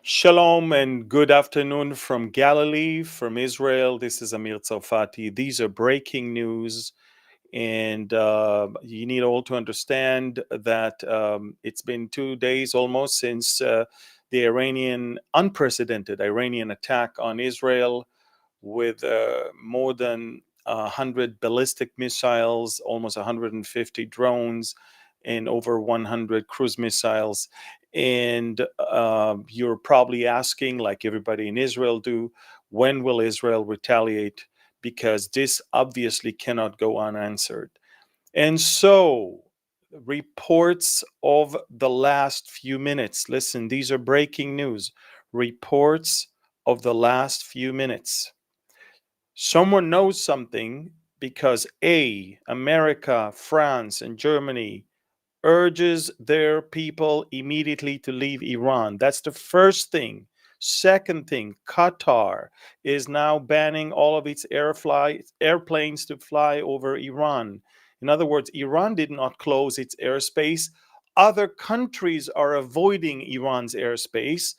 Shalom and good afternoon from Galilee, from Israel. This is Amir Tsarfati. These are breaking news, and you need all to understand that it's been 2 days almost since the unprecedented Iranian attack on Israel with more than 100 ballistic missiles, almost 150 drones, and over 100 cruise missiles. And you're probably asking, like everybody in Israel do, when will Israel retaliate? Because this obviously cannot go unanswered. And so, reports of the last few minutes. Listen, these are breaking news. Reports of the last few minutes. Someone knows something because A, America, France, and Germany urges their people immediately to leave Iran. That's the first thing. Second thing, Qatar is now banning all of its airplanes to fly over Iran. In other words, Iran did not close its airspace. Other countries are avoiding Iran's airspace.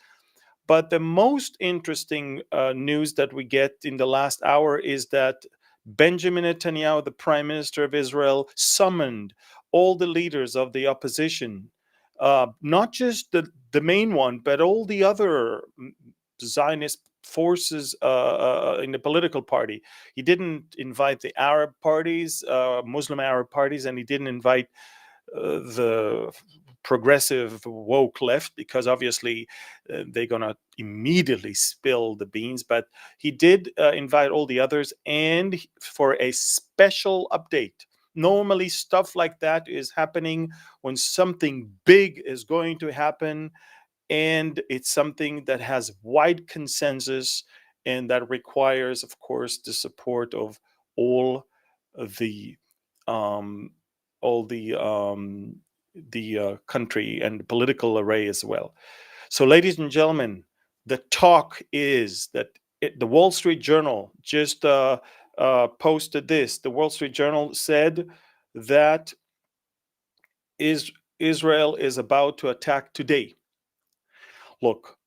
But the most interesting news that we get in the last hour is that Benjamin Netanyahu, the prime minister of Israel, summoned all the leaders of the opposition, not just the main one, but all the other Zionist forces in the political party. He didn't invite the Arab parties, Muslim Arab parties, and he didn't invite the progressive woke left, because obviously they're going to immediately spill the beans. But he did invite all the others, and for a special update. Normally, stuff like that is happening when something big is going to happen, and it's something that has wide consensus and that requires, of course, the support of all the um, all the country and political array as well. So, ladies and gentlemen, the talk is that the Wall Street Journal just posted this. The Wall Street Journal said that Israel is about to attack today. Look,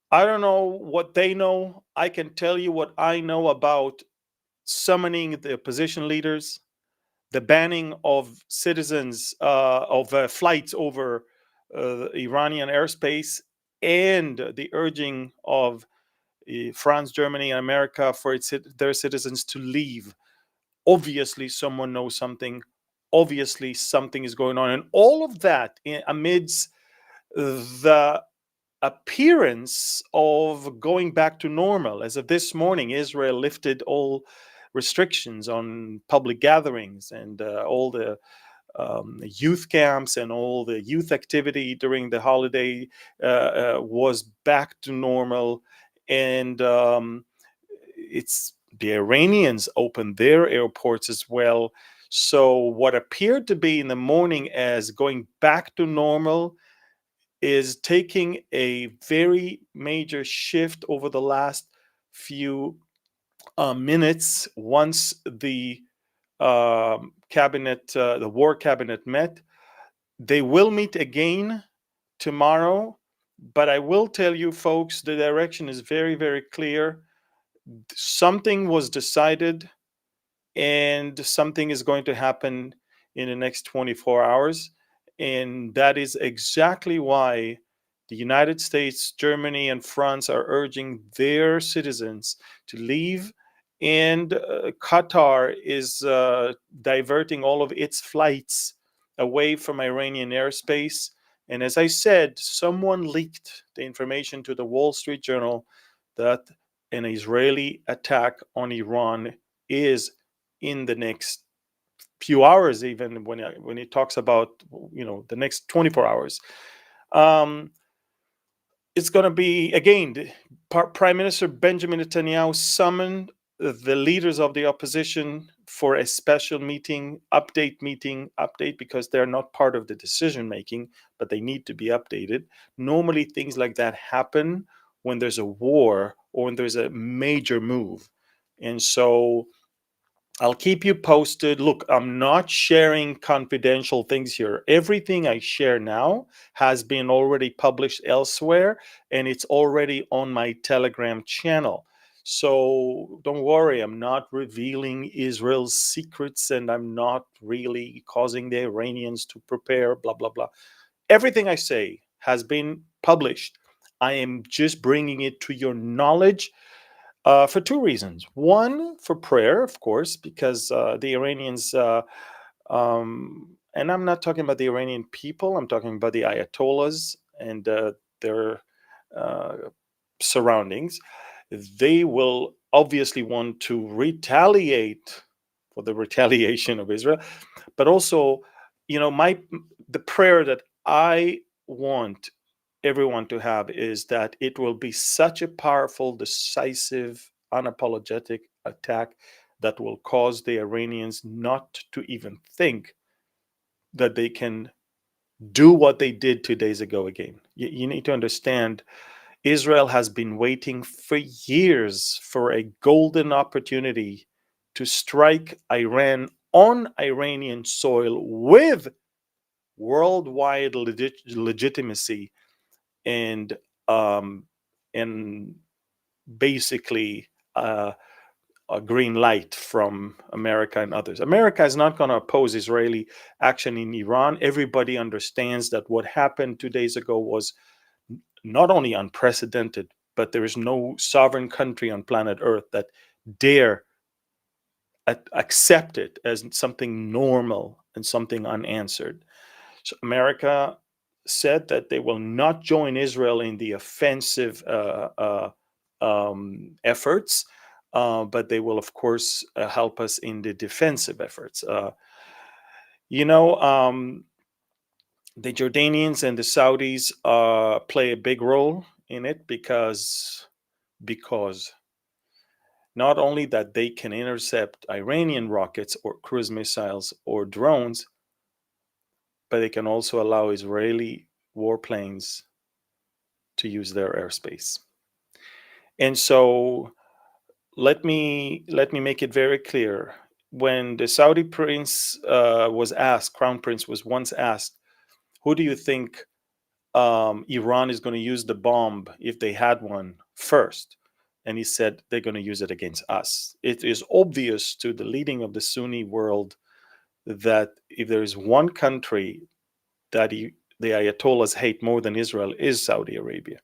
I don't know what they know. I can tell you what I know about summoning the opposition leaders, the banning of citizens of flights over Iranian airspace, and the urging of France, Germany, and America for their citizens to leave. Obviously, someone knows something. Obviously, something is going on. And all of that amidst the appearance of going back to normal. As of this morning, Israel lifted all restrictions on public gatherings, and all the youth camps and all the youth activity during the holiday was back to normal. And it's the Iranians opened their airports as well. So what appeared to be in the morning as going back to normal is taking a very major shift over the last few minutes, once the cabinet, the war cabinet met. They will meet again tomorrow, but I will tell you, folks, the direction is very, very clear. Something was decided, and something is going to happen in the next 24 hours. And that is exactly why the United States, Germany, and France are urging their citizens to leave. And Qatar is diverting all of its flights away from Iranian airspace. And as I said, someone leaked the information to the Wall Street Journal that an Israeli attack on Iran is in the next few hours, even when it talks about the next 24 hours. um, it's going to be, again, Prime Minister Benjamin Netanyahu summoned the leaders of the opposition for a special update, because they're not part of the decision making, but they need to be updated. Normally things like that happen when there's a war or when there's a major move. And so I'll keep you posted. Look, I'm not sharing confidential things here. Everything I share now has been already published elsewhere, and it's already on my Telegram channel. So don't worry, I'm not revealing Israel's secrets, and I'm not really causing the Iranians to prepare, blah, blah, blah. Everything I say has been published. I am just bringing it to your knowledge for two reasons. One, for prayer, of course, because the Iranians, and I'm not talking about the Iranian people, I'm talking about the Ayatollahs and their uh, surroundings. They will obviously want to retaliate for the retaliation of Israel, but also, the prayer that I want everyone to have is that it will be such a powerful, decisive, unapologetic attack that will cause the Iranians not to even think that they can do what they did 2 days ago again. You need to understand Israel has been waiting for years for a golden opportunity to strike Iran on Iranian soil with worldwide legitimacy and um, and basically a green light from America and others. America is not going to oppose Israeli action in Iran. Everybody understands that what happened 2 days ago was not only unprecedented, but there is no sovereign country on planet Earth that dare accept it as something normal and something unanswered. So America said that they will not join Israel in the offensive efforts, but they will, of course, help us in the defensive efforts. You know, the Jordanians and the Saudis play a big role in it because not only that they can intercept Iranian rockets or cruise missiles or drones, but they can also allow Israeli warplanes to use their airspace. And so let me make it very clear. When the Saudi prince was asked, crown prince was once asked, who do you think Iran is going to use the bomb if they had one first? And he said they're going to use it against us. It is obvious to the leading of the Sunni world that if there is one country that the Ayatollahs hate more than Israel is Saudi Arabia.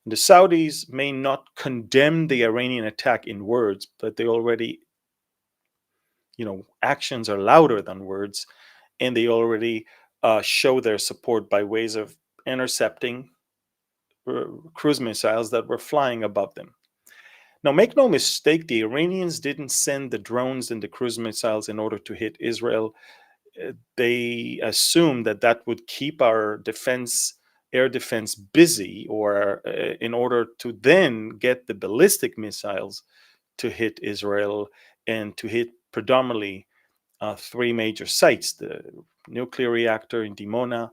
The Saudis may not condemn the Iranian attack in words, but they already, actions are louder than words, and they already show their support by ways of intercepting cruise missiles that were flying above them. Now, make no mistake, the Iranians didn't send the drones and the cruise missiles in order to hit Israel. They assumed that that would keep our air defense busy, or in order to then get the ballistic missiles to hit Israel and to hit predominantly three major sites: the nuclear reactor in Dimona,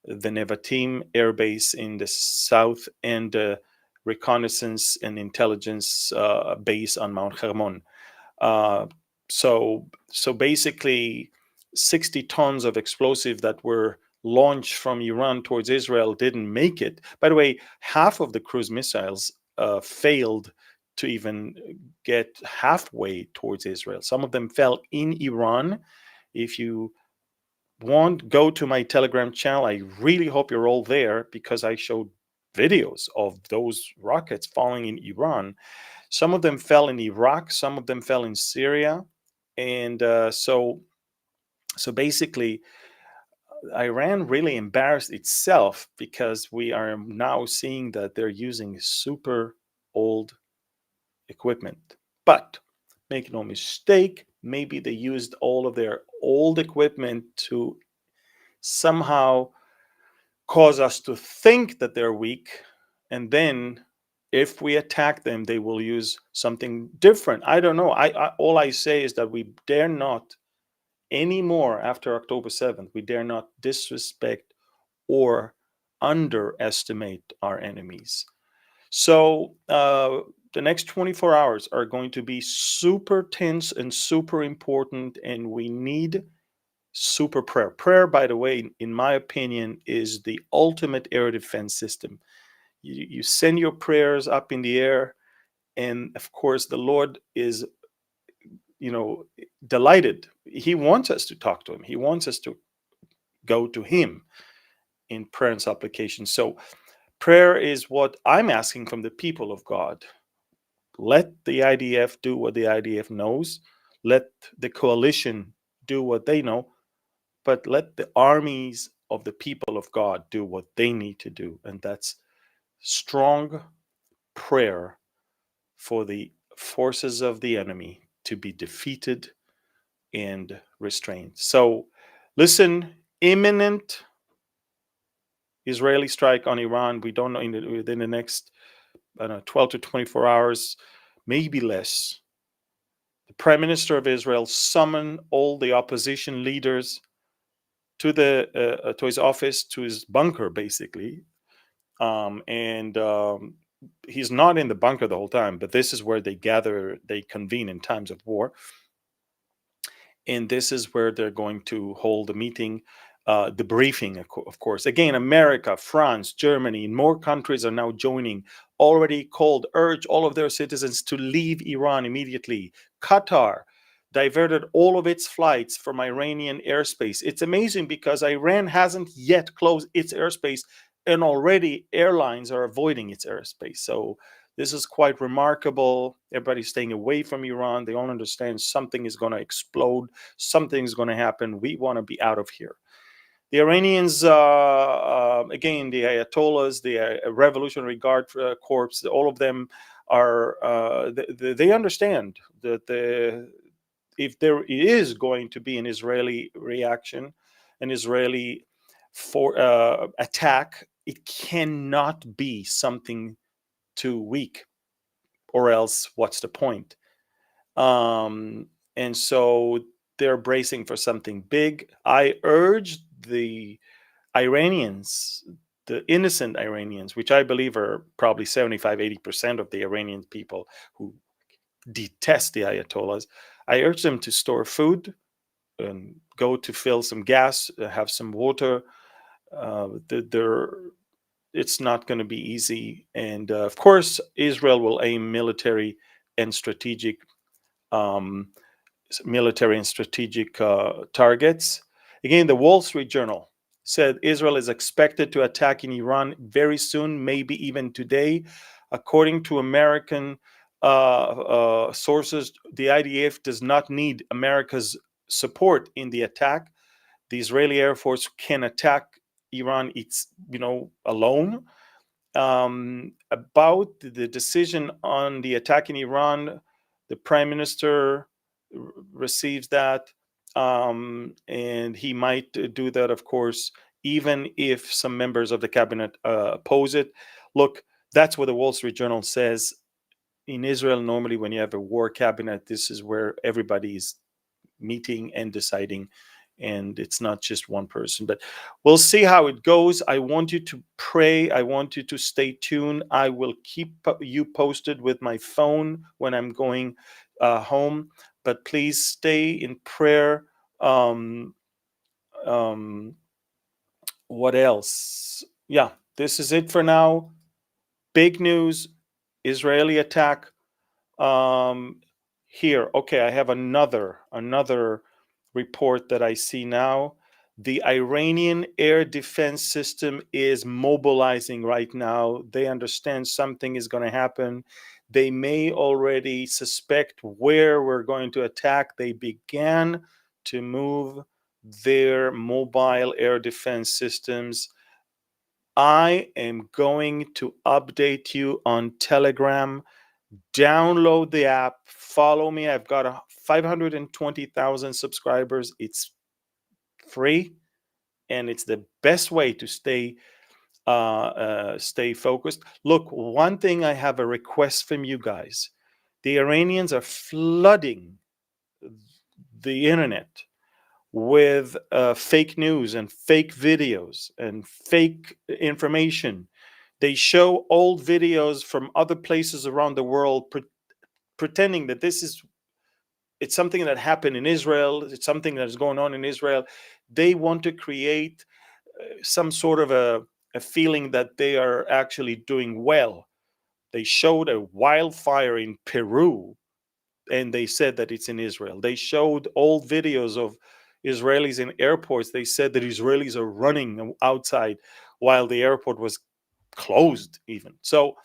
the Nevatim air base in the south, and the reconnaissance and intelligence base on Mount Hermon. Uh, so basically, 60 tons of explosive that were launched from Iran towards Israel didn't make it. By the way, half of the cruise missiles failed to even get halfway towards Israel. Some of them fell in Iran. If you want, go to my Telegram channel. I really hope you're all there, because I showed videos of those rockets falling in Iran. Some of them fell in Iraq, some of them fell in Syria, and so basically, Iran really embarrassed itself, because we are now seeing that they're using super old equipment. But make no mistake, maybe they used all of their old equipment to somehow cause us to think that they're weak, and then if we attack them, they will use something different. I don't know. All I say is that we dare not anymore, after October 7th, we dare not disrespect or underestimate our enemies. So the next 24 hours are going to be super tense and super important, and we need super prayer. Prayer, by the way, in my opinion, is the ultimate air defense system. You send your prayers up in the air, and of course, the Lord is, delighted. He wants us to talk to him. He wants us to go to him in prayer and supplication. So prayer is what I'm asking from the people of God. Let the IDF do what the IDF knows. Let the coalition do what they know, but let the armies of the people of God do what they need to do. And that's strong prayer for the forces of the enemy to be defeated and restrained. So, listen, imminent Israeli strike on Iran. We don't know within the next 12 to 24 hours, maybe less. The Prime Minister of Israel summoned all the opposition leaders to his office, to his bunker, basically. And he's not in the bunker the whole time, but this is where they gather, they convene in times of war. And this is where they're going to hold a meeting, the briefing, of course. Again, America, France, Germany, and more countries are now joining, already urge all of their citizens to leave Iran immediately. Qatar diverted all of its flights from Iranian airspace. It's amazing because Iran hasn't yet closed its airspace, and already airlines are avoiding its airspace. So this is quite remarkable. Everybody's staying away from Iran. They all understand something is going to explode. Something's going to happen. We want to be out of here. The Iranians, again, the Ayatollahs, the Revolutionary Guard Corps, all of them are, they understand that if there is going to be an Israeli reaction, an Israeli attack, it cannot be something too weak, or else what's the point? And so they're bracing for something big. I urge the Iranians, the innocent Iranians, which I believe are probably 75-80% of the Iranian people who detest the Ayatollahs, I urge them to store food and go to fill some gas, have some water. It's not going to be easy. And of course, Israel will aim military and strategic targets. Again, the Wall Street Journal said Israel is expected to attack in Iran very soon, maybe even today. According to American sources, the IDF does not need America's support in the attack. The Israeli Air Force can attack Iran, alone. About the decision on the attack in Iran, the Prime Minister receives that, and he might do that, of course, even if some members of the cabinet oppose it. Look, that's what the Wall Street Journal says. In Israel, normally when you have a war cabinet, this is where everybody is meeting and deciding, and it's not just one person. But we'll see how it goes. I want you to pray. I want you to stay tuned. I will keep you posted with my phone when I'm going home, but please stay in prayer. What else? Yeah, this is it for now. Big news, Israeli attack. Here, okay, I have another report that I see now. The Iranian air defense system is mobilizing right now. They understand something is going to happen. They may already suspect where we're going to attack. They began to move their mobile air defense systems. I am going to update you on Telegram. Download the app, follow me. I've got 520,000 subscribers. It's free, and it's the best way to stay focused. Look, one thing, I have a request from you guys. The Iranians are flooding the internet with fake news and fake videos and fake information. They show old videos from other places around the world, pretending that it's something that happened in Israel. It's something that is going on in Israel. They want to create some sort of a feeling that they are actually doing well. They showed a wildfire in Peru and they said that it's in Israel. They showed old videos of Israelis in airports. They said that Israelis are running outside while the airport was closed, even. So,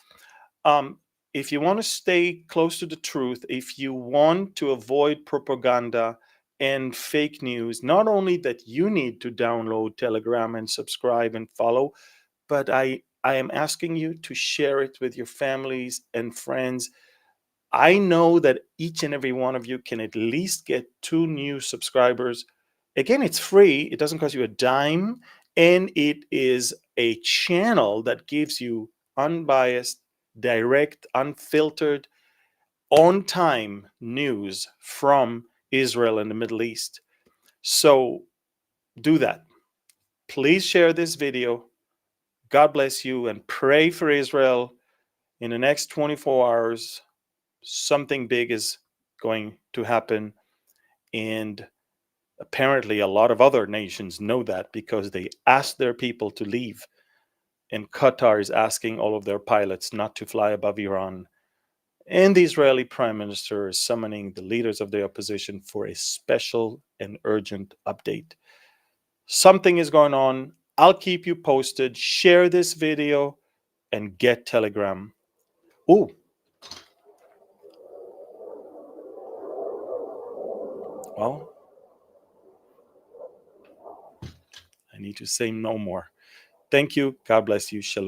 if you want to stay close to the truth, if you want to avoid propaganda and fake news, not only that you need to download Telegram and subscribe and follow, but I am asking you to share it with your families and friends. I know that each and every one of you can at least get 2 new subscribers. Again, it's free, it doesn't cost you a dime, and it is a channel that gives you unbiased, direct, unfiltered, on time news from Israel and the Middle East. So do that. Please share this video. God bless you and pray for Israel. In the next 24 hours, something big is going to happen. And apparently, a lot of other nations know that because they asked their people to leave. And Qatar is asking all of their pilots not to fly above Iran. And the Israeli prime minister is summoning the leaders of the opposition for a special and urgent update. Something is going on. I'll keep you posted. Share this video and get Telegram. Oh, well, I need to say no more. Thank you. God bless you. Shalom.